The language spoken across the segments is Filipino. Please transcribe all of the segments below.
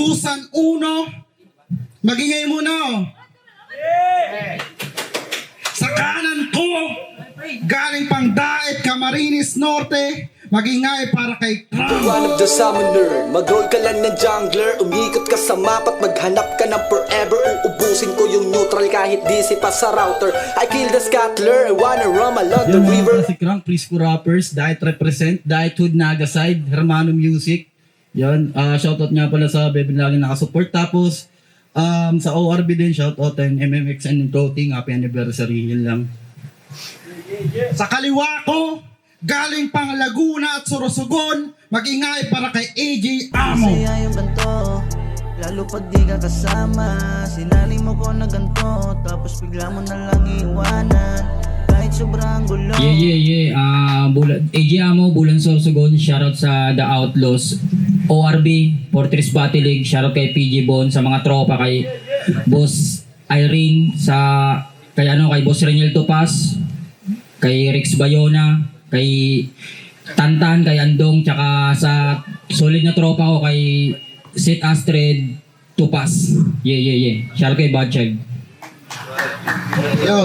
Agusan 1. Magingay muna oh. Sa kanan ko, galing pang Daet, Camarines Norte, magingay para kay Crown. One of the summoner, mag-roll ka lang ng jungler. Umikot ka sa map at maghanap ka ng forever. Uubusin ko yung neutral kahit DC pa sa router. I kill the scattler, I wanna roam along the river. Si Crank, Prisco Rappers, Diet Represent, Diet Hood Naga Side, Hermano Music. Yan, shoutout nga pala sa Bebe lagi nakasupport. Tapos, sa ORB din, shoutout and MMX and Clothing, happy anniversary, yun lang. Sa kaliwa ko, galing pang Laguna at Sorsogon, magingay para kay AJ Amo. Masaya yung ganto, lalo pag di ka kasama. Sinali mo ko na ganto, tapos bigla mo na lang iiwanan. Kahit sobrang gulo. Yeah. AJ Amo, Bulan Sorsogon, shoutout sa The Outlaws. ORB, Fortress Battle League, shoutout kay PG Bon, sa mga tropa, kay Boss Irene, kay Boss Reniel Topas, kay Rex Bayona, kay Tantan, kay Andong, tsaka sa solid na tropa ko kay Seth Astrid Tupas. Yeah. Shoutout kay Badchild. Yo,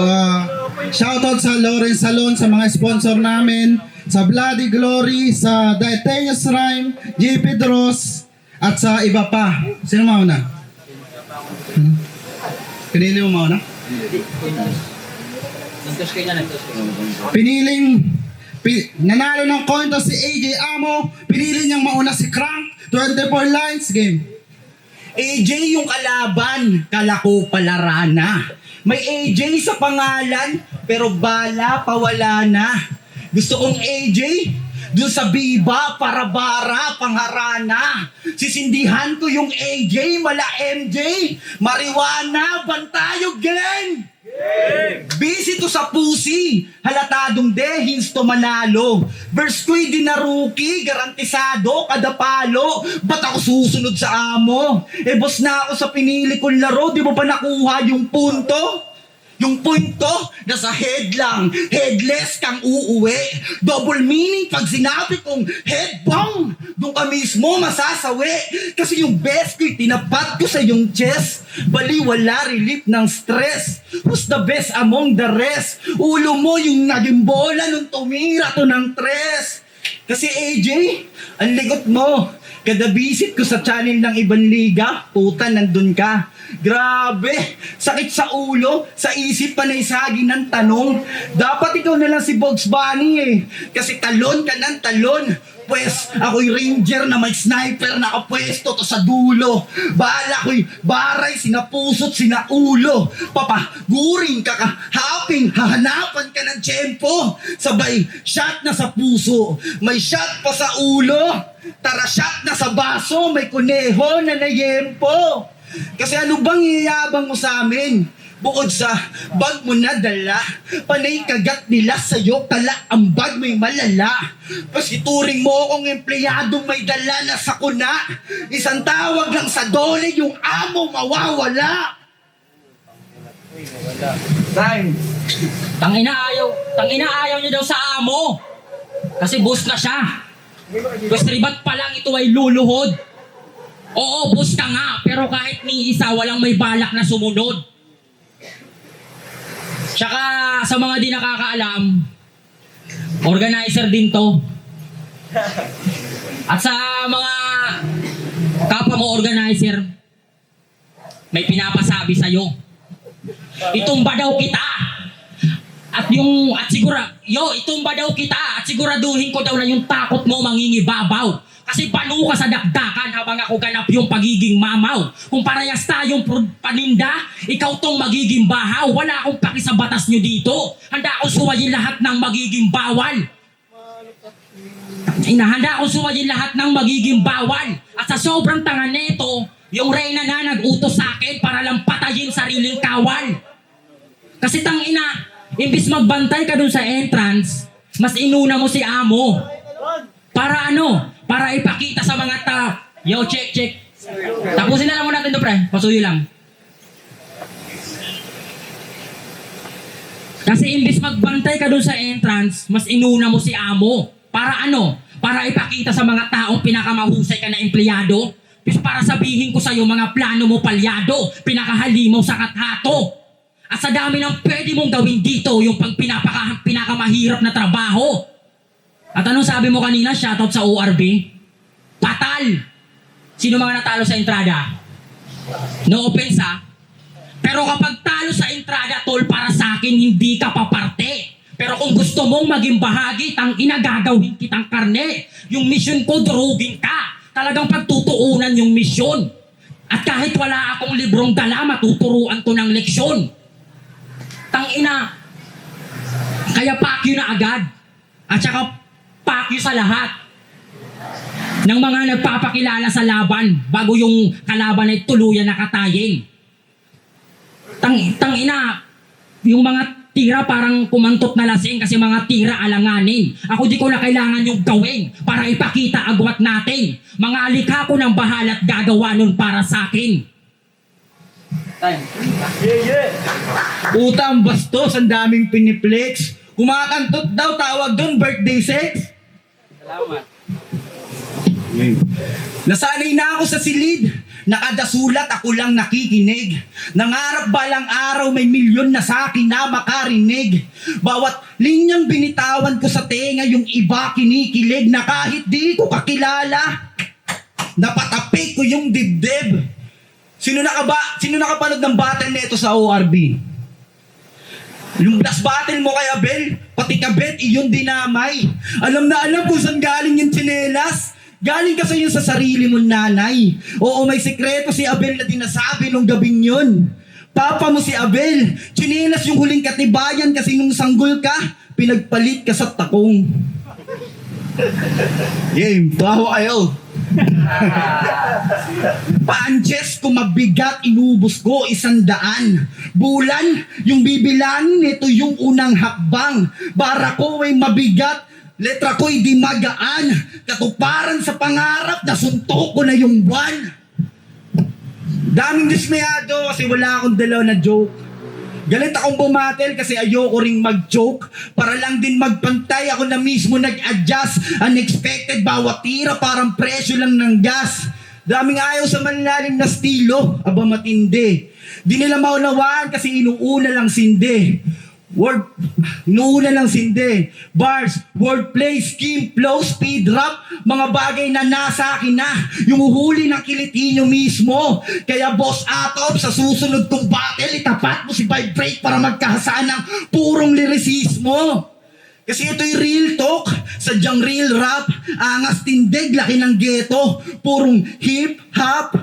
shoutout sa Lawrence Salon, sa mga sponsor namin, sa Bloody Glory, sa Daeteños Rhyme, JP Dross, at sa iba pa. Sino mauna? Pinili mo mauna? Nanalo ng coin to si AJ Amo, pinili niyang mauna si Crank, 24 lines, game. AJ yung kalaban, kalako palarana. May AJ sa pangalan, pero bala pawala na. Gusto kong AJ, dun sa Biba, Parabara, Pangharana. Sisindihan ko yung AJ, mala MJ, Marijuana, Bantayo Gang! Busy to sa pusi, halatadong dehins to manalo. Verse ko'y di na rookie, garantisado, kada palo. Ba't ako susunod sa amo? Boss na ako sa pinili kong laro, di mo pa nakuha yung punto? Yung punto, nasa head lang, headless kang uuwi. Double meaning pag sinabi kong headbang, doon ka mismo masasawi. Kasi yung best ko'y tinapat ko sa yung chest. Baliwala relief ng stress. Who's the best among the rest? Ulo mo yung naging bola nung tumira to ng tres. Kasi AJ, ang ligot mo. Kada visit ko sa channel ng ibang liga, puta nandun ka. Grabe, sakit sa ulo, sa isip pa na isagi ng tanong. Dapat ikaw na lang si Bugs Bunny eh. Kasi talon ka ng talon. Pwes, ako'y ranger na may sniper na kapwesto to sa dulo. Bahala ko'y baray, sinapusot, sinaulo. Papaguring ka haping, hahanapan ka ng tiyempo. Sabay, shot na sa puso, may shot pa sa ulo. Tara shot na sa baso, may kuneho na nayempo. Kasi ano bang iyayabang mo sa amin? Bukod sa bag mo na dala, panay kagat nila sa'yo, tala ang bag may malala. Pasituring mo akong empleyadong may dala na sakuna. Isang tawag lang sa dole, yung amo mawawala. Tangina ayaw niya daw sa amo. Kasi boss na siya. Pwes ribat pa lang ito ay luluhod. Oo, boss ka nga, pero kahit ni isa walang may balak na sumunod. Tsaka sa mga di nakakaalam, organizer din to. At sa mga kapwa mo organizer, may pinapasabi sa'yo. Itumba daw kita. Itumba daw kita at siguraduhin ko daw na yung takot mo mangingibabaw. Kasi banu ka sa dakdakan habang ako ganap yung pagiging mamaw. Kung parehas tayong paninda, ikaw tong magiging bahaw. Wala akong paki sa batas nyo dito. Handa akong suwayin lahat ng magiging bawal. Handa akong suwayin lahat ng magiging bawal. At sa sobrang tanga neto, yung reyna na nag-utos sa akin para lang patayin sariling kawal. Kasi tangina, imbis magbantay ka dun sa entrance, mas inuna mo si amo. Para ano? Para ipakita sa mga Yo, check. Tapusin na lang muna natin to, pre. Pasuyo lang. Kasi imbis magbantay ka dun sa entrance, mas inuna mo si amo. Para ano? Para ipakita sa mga taong pinakamahusay ka na empleyado. Is para sabihin ko sa'yo mga plano mo palyado, pinakahalimaw sa kathato. At sa dami ng pwede mong gawin dito, yung pinakamahirap na trabaho. At anong sabi mo kanina, shoutout sa ORB? Patal! Sino mga natalo sa entrada? No offense ha? Pero kapag talo sa entrada, tol, para sa akin, hindi ka paparte. Pero kung gusto mong maging bahagi, tangina, gagawin kitang karne. Yung mission ko, durugin ka. Talagang pagtutuunan yung misyon. At kahit wala akong librong dala, matuturuan ko ng leksyon. Tangina, kaya pakyo na agad. At saka pakyo sa lahat ng mga nagpapakilala sa laban bago yung kalaban ay tuluyan na katayin. Tangina, yung mga tira parang kumantot na lasing kasi mga tira alanganin. Ako di ko na kailangan yung gawin para ipakita agwat natin. Mga alikha ko ng bahala at gagawa nun para sa akin. Utang bastos, ang daming piniplex. Kumakantot daw, tawag doon, birthday sex. Salamat. Nasanay na ako sa silid. Nakadasulat, ako lang nakikinig. Nangarap balang araw may milyon na sa akin na makarinig. Bawat linyang binitawan ko sa tenga, yung iba kinikilig na kahit di ko kakilala. Napatapik ko yung dibdib. Sino nakapanood ng battle nito sa ORB? Yung last battle mo kay Abel, pati kabet, iyon dinamay. Alam na alam kung saan galing yung tsinelas. Galing kasi yun sa sarili mong nanay. Oo, may sekreto si Abel na dinasabi nung gabing yun. Papa mo si Abel, tsinelas yung huling katibayan kasi nung sanggol ka, pinagpalit ka sa takong. Game, tawa kayo. Punches ko mabigat, inubos ko 100. Bulan, yung bibilangin, ito yung unang hakbang. Bara ko ay mabigat, letra ko'y di magaan. Katuparan sa pangarap, nasuntok ko na yung buwan. Daming dismayado kasi wala akong dalaw na joke. Galit akong bumatel kasi ayoko ring mag-joke. Para lang din magpantay, ako na mismo nag-adjust. Unexpected, bawat tira parang presyo lang ng gas. Daming ayaw sa malalim na stilo, aba matindi. Di nila maunawaan kasi inuuna lang sindi. Inuuna lang sindi. Bars, wordplay, scheme, flow, speed, rap, mga bagay na nasa akin na. Yung uhuli ng kiliti nyo mismo. Kaya boss Atop, sa susunod kong battle, itapat mo si Vibrate para magkahasaan ng purong lyricismo. Kasi ito'y real talk, sadyang real rap, angas tindig, laki ng ghetto, purong hip-hop.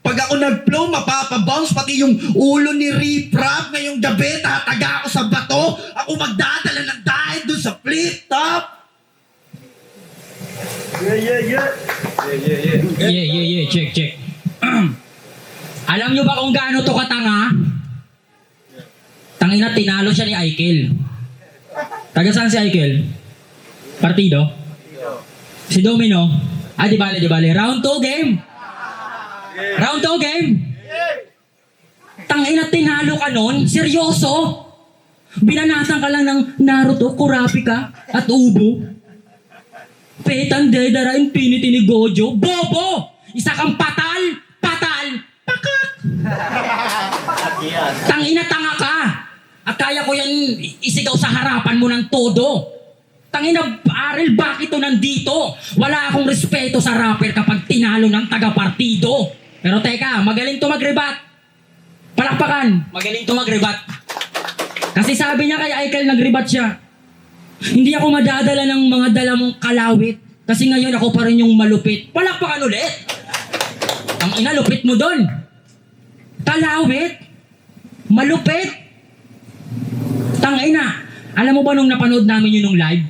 Pag ako nag-flow, mapapabounce, pati yung ulo ni Rip-Rap ngayong gabi, tataga ako sa bato, ako magdadala ng dahil dun sa flip-top. Yeah, check. Alam nyo ba kung gaano to katanga? Tangina, tinalo siya ni Aikel. Taga saan si Aikel? Partido? Si Domino? Di bale. Round 2 game. Round 2 game. Tangina, tinalo ka nun? Seryoso? Binanatan ka lang ng Naruto, Kurapika, at Ubo. Petang Dedara, Infinity ni Gojo. Bobo! Isa kang patal! Pakak! Tangina, tanga ka! At kaya ko yan isigaw sa harapan mo ng todo. Tangina, Arel, bakit to nandito? Wala akong respeto sa rapper kapag tinalo ng taga-partido. Pero teka, magaling to mag-rebat. Palakpakan, magaling to mag-rebat. Kasi sabi niya kay Aikel, nag-rebat siya. Hindi ako madadala ng mga dala mong kalawit. Kasi ngayon ako pa rin yung malupit. Palakpakan ulit. Ang inalupit mo doon. Kalawit. Malupit. Tangina. Alam mo ba nung napanood namin yun nung live?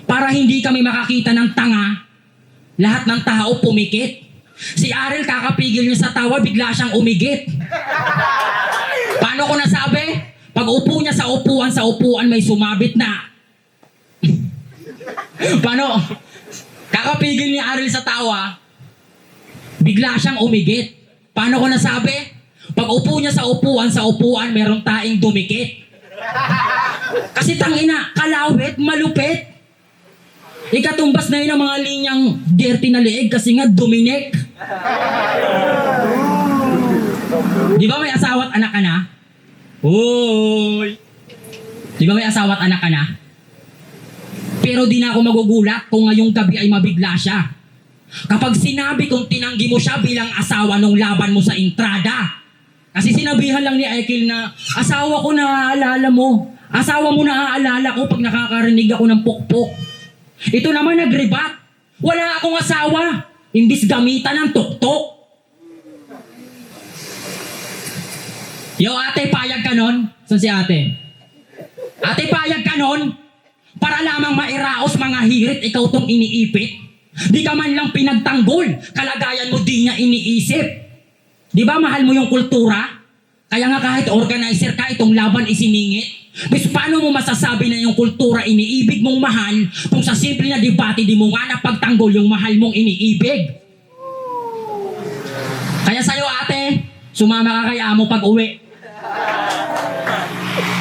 Para hindi kami makakita ng tanga, lahat ng tao pumikit. Si Arel kakapigil niya sa tawa, bigla siyang umigit. Paano ko nasabi? Pag upo niya sa upuan may sumabit na. Paano? Kakapigil ni Arel sa tawa, bigla siyang umigit. Paano ko nasabi? Pag upo niya sa upuan merong taing dumikit. Kasi tangina, kalawit, malupit. Ikatumbas na yun ang mga linyang dirty na leeg kasi nga Dominic. Di ba may asawa at anak ka na? Hoy! Di ba may asawa at anak ka na? Pero di na ako magugulat kung ngayong gabi ay mabigla siya. Kapag sinabi kong tinanggi mo siya bilang asawa nung laban mo sa entrada. Kasi sinabihan lang ni Aikil na asawa ko na aalala mo. Asawa mo na aalala ko pag nakakarinig ako ng pukpok. Ito naman nagrebat. Wala akong asawa. Imbis gamitan ng tuktok. Yo ate, payag ka nun? Saan si ate? Ate, payag ka nun? Para lamang mairaos mga hirit, ikaw tong iniipit. Di ka man lang pinagtanggol. Kalagayan mo di niya iniisip. Di ba mahal mo yung kultura? Kaya nga kahit organizer ka, itong laban isiningit. Bis paano mo masasabi na yung kultura iniibig mong mahal kung sa simple na debate di mo nga napagtanggol yung mahal mong iniibig? Kaya sa'yo ate, sumama ka kay amo pag uwi.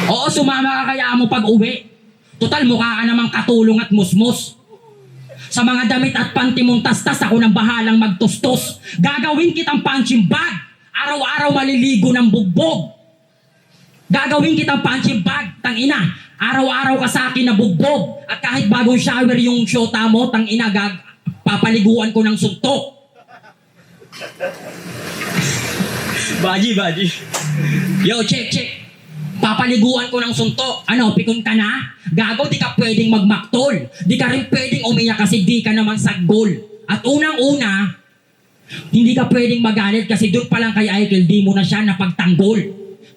Oo, sumama ka kay amo pag uwi. Total, mukha ka namang katulong at musmus. Sa mga damit at panty mong tastas, ako nang bahalang magtustos. Gagawin kitang punching bag. Araw-araw maliligo ng bugbog. Gagawin kitang punching bag. Tangina, araw-araw ka sa akin na bugbog. At kahit bagong shower yung shota mo, tangina, papaliguan ko ng suntok. Baji. Yo, check. Papaliguan ko ng suntok. Ano, pikon ka na? Gago, di ka pwedeng magmaktol. Di ka rin pwedeng umiyak kasi di ka naman saggol. At unang-una, hindi ka pwedeng magalit kasi doon pa lang kay Aikil, di mo na siya napagtanggol.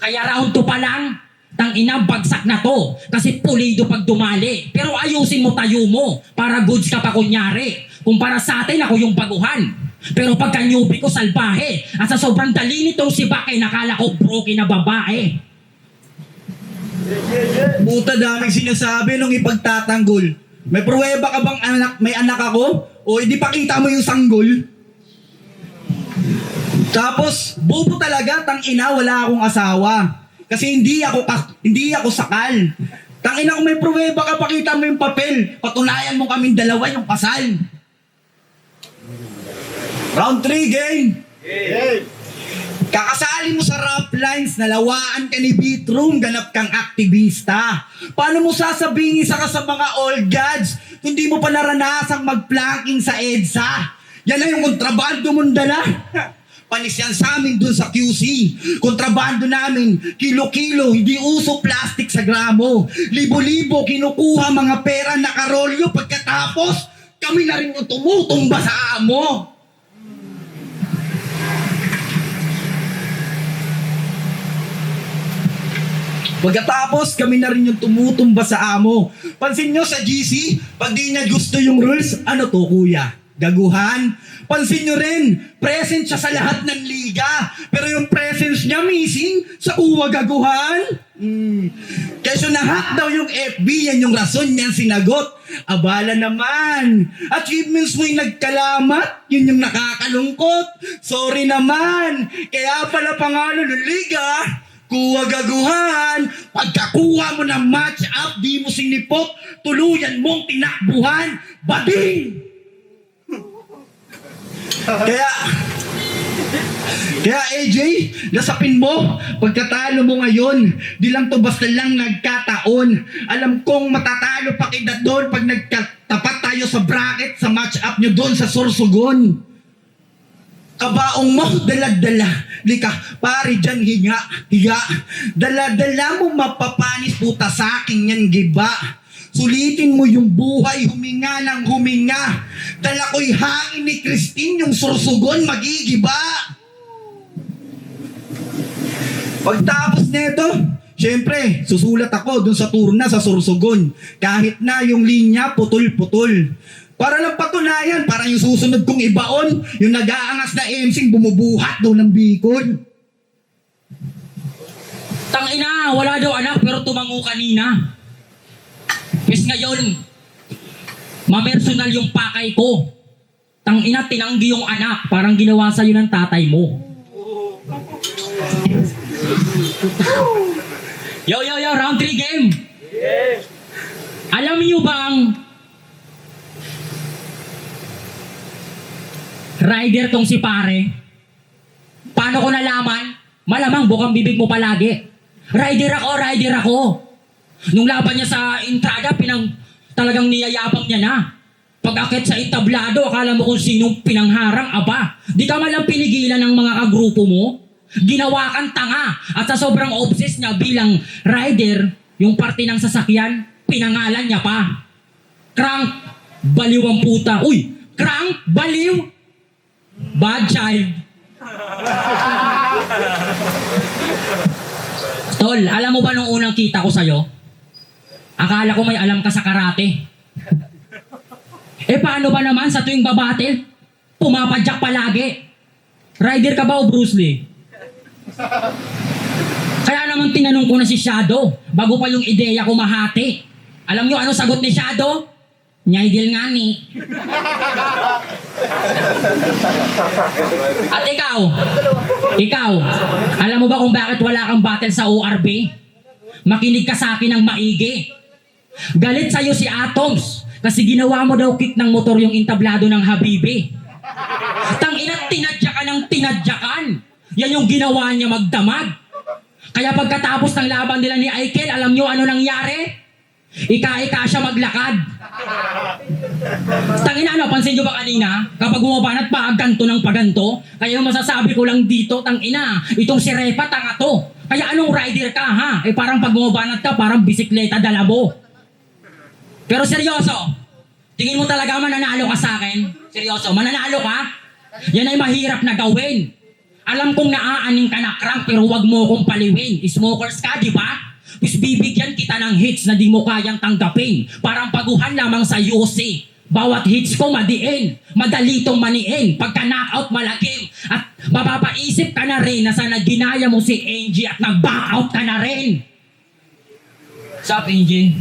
Kaya round 2 pa lang, tangina, bagsak na to. Kasi pulido pag dumali. Pero ayusin mo tayo mo para goods ka pa kunyari. Kung para sa atin, ako yung baguhan. Pero pagka newbie ko, salbahe. At sa sobrang dali nitong si Bakay, nakala ko broken na babae. Buta daming sinasabi nung ipagtatanggol. May pruweba ka bang may anak ako? O hindi pakita mo yung sanggol? Tapos, bobo talaga, tangina, wala akong asawa. Kasi hindi ako sakal. Tangina, kung may pruweba ka, pakita mo yung papel. Patunayan mo kaming dalawa yung kasal. Round 3, game! Kakasali mo sa rap lines, nalawaan ka ni Beatroom, ganap kang aktivista. Paano mo sasabihin isa ka sa mga old gods kung di mo pa naranasang mag-planking sa EDSA? Yan na yung kontrabando mong dala. Panis yan sa amin dun sa QC. Kontrabando namin, kilo-kilo, hindi uso plastic sa gramo. Libo-libo, kinukuha mga pera na karolyo. Pagkatapos, kami na rin yung tumutumba sa amo. Pagkatapos, kami na rin yung tumutumba sa amo. Pansin nyo sa GC, pag di niya gusto yung rules, ano to kuya? Gaguhan? Pansin nyo rin, present siya sa lahat ng liga. Pero yung presence niya missing sa kuwa gaguhan. Kesyo na-hack daw yung FB, yan yung rason niyan sinagot. Abala naman. Achievements mo yung nagkalamat, yun yung nakakalungkot. Sorry naman. Kaya pala pangalan ng liga, kuha gaguhan. Pagkakuha mo ng match up, di mo sinipot, tuluyan mong tinakbuhan. Bading! Kaya AJ, nasapin mo, pagkatalo mo ngayon, di lang to basta lang nagkataon. Alam kong matatalo pa kita doon pag nagkatapat tayo sa bracket sa match up nyo doon sa Sorsogon. Kabaong mo, dala-dala. Lika, pare dyan, higa. Dala-dala mo mapapanis puta sa akin yan, giba. Sulitin mo yung buhay, huminga ng huminga. Dala ko'y hangin ni Christine, yung Sorsogon, magigiba. Pagtapos nito, syempre, susulat ako dun sa turna sa Sorsogon. Kahit na yung linya, putol-putol. Para lang patunayan, parang yung susunod kong ibaon, yung nag-aangas na MC bumubuhat daw ng Bicol. Tangina, wala daw anak pero tumango kanina. Pes ngayon, mamersonal yung pakay ko. Tangina, tinanggi yung anak, parang ginawa sa'yo ng tatay mo. Yo, round 3 game. Alam niyo bang Rider tong si pare. Paano ko nalaman? Malamang bukang bibig mo palagi. Rider ako. Nung laban niya sa entrada, talagang niyayabang niya na. Pag-akit sa entablado, akala mo kung sinong pinangharang, aba. Di ka malang pinigilan ng mga kagrupo mo. Ginawa kang tanga. At sa sobrang obsessed niya bilang rider, yung parte ng sasakyan, pinangalan niya pa. Crank, baliw ang puta. Uy, crank, baliw. Bad child. Tol, alam mo ba nung unang kita ko sa'yo? Akala ko may alam ka sa karate. Paano ba naman sa tuwing babattle? Pumapadyak palagi. Rider ka ba o Bruce Lee? Kaya naman tinanong ko na si Shadow bago pa yung ideya ko mahati. Alam nyo ano sagot ni Shadow? Nyaidil nga ni. At ikaw, alam mo ba kung bakit wala kang battle sa ORB? Makinig ka sa akin ng maigi. Galit sa'yo si Atoms kasi ginawa mo daw kick ng motor yung entablado ng Habibi. Tangina, tinadyakan ng tinadyakan. Yan yung ginawa niya magdamag. Kaya pagkatapos ng laban nila ni Aikel, alam nyo ano nangyari? Ika-ika siya maglakad. Tangina, pansin nyo ba kanina? Kapag bumabanat pa, ganto ng paganto. Kaya yung masasabi ko lang dito, tangina, itong si Repa, tanga to. Kaya anong rider ka, ha? Parang pag bumabanat ka, parang bisikleta dalabo. Pero seryoso, tingin mo talaga mananalo ka sa akin? Seryoso, mananalo ka? Yan ay mahirap na gawin. Alam kong naaaning ka na crank, pero wag mo kong paliwin. Smokers ka, di ba? Tapos bibigyan kita ng hits na di mo kayang tanggapin. Parang paguhan lamang sa UC. Bawat hits ko madiin. Madali tong maniin. Pagka knockout malagim. At mapapaisip ka na rin na sana ginaya mo si Angie at nag-back out ka na rin. Sup, Angie?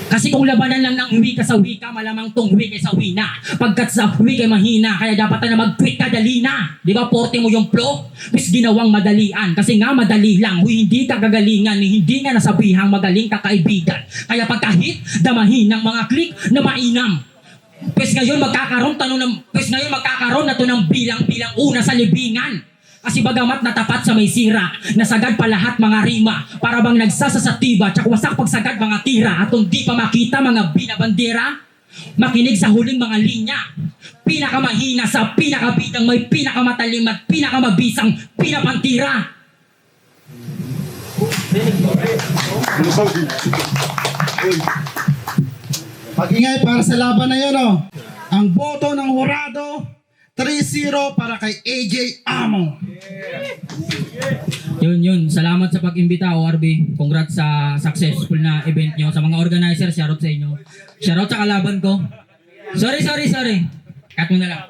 Kasi kung labanan lang ng wika sa wika, malamang tong wika sa wina. Pagkat sa wika ay mahina, kaya dapat na mag-quit ka dali na. Di ba, porte mo yung flow? Bis ginawang madalian. Kasi nga madali lang. Hindi ka gagalingan, hindi nga nasabihang magaling ka kaibigan. Kaya pagka-hit, damahin ng mga click na mainam. Pues ngayon magkakaroon na to ng bilang-bilang una sa libingan. Kasi bagamat natapat sa may sira, nasagad pa lahat mga rima, para bang nagsasasatiba, tsak wasak pagsagad mga tira, at hindi pa makita mga binabandera, makinig sa huling mga linya, pinakamahina sa pinakabidang may pinakamatalim at pinakamabisang pinapantira. Pag-ingay para sa laban na yun, oh. Ang boto ng hurado, 3-0 para kay AJ Amo. Yun. Salamat sa pag-imbita, ORB. Congrats sa successful na event nyo. Sa mga organizers, shoutout sa inyo. Shoutout sa kalaban ko. Sorry. Cut mo na lang.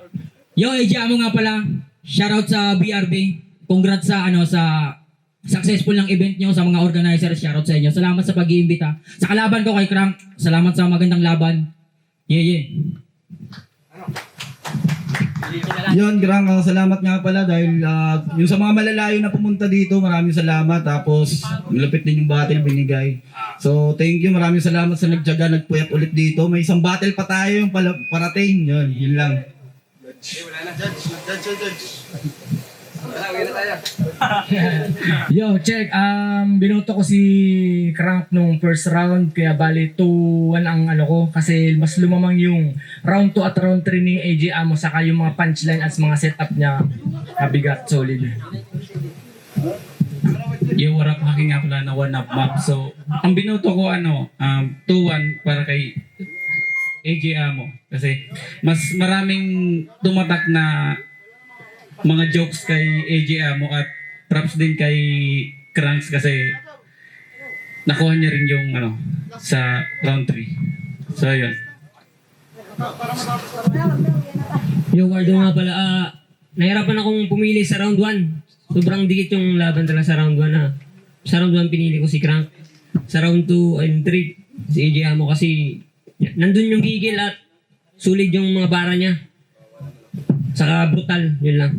Yo, AJ Amo nga pala. Shoutout sa BRB. Congrats sa successful ng event nyo. Sa mga organizers, shoutout sa inyo. Salamat sa pag-iimbita. Sa kalaban ko kay Crank, salamat sa magandang laban. Yeah. Yun, salamat nga pala dahil yung sa mga malalayo na pumunta dito, maraming salamat. Tapos, malapit din yung battle binigay. So, thank you. Maraming salamat sa nagtyaga, nagpuyat ulit dito. May isang battle pa tayo yung parating. Yun lang. Yo, check. Binoto ko si Crank nung first round, kaya bali 2-1 ang ko kasi mas lumamang yung round 2 at round 3 ni AJ Amo, saka yung mga punchline at mga setup niya mabigat, solid. Yung warap hacking nga pala na one-up map. So, ang binoto ko 2-1 para kay AJ Amo. Kasi mas maraming tumatak na mga jokes kay AJ Amo at props din kay Cranks kasi nakuha niya rin yung sa round 3. So, yun. Yung Wardo nga pala, nahirapan akong pumili sa round 1. Sobrang dikit yung laban talaga sa round 1 ha. Sa round 1 pinili ko si Crank. Sa round 2 and 3, si AJ Amo kasi nandun yung gigil at sulit yung mga bara niya. Saka brutal, yun lang.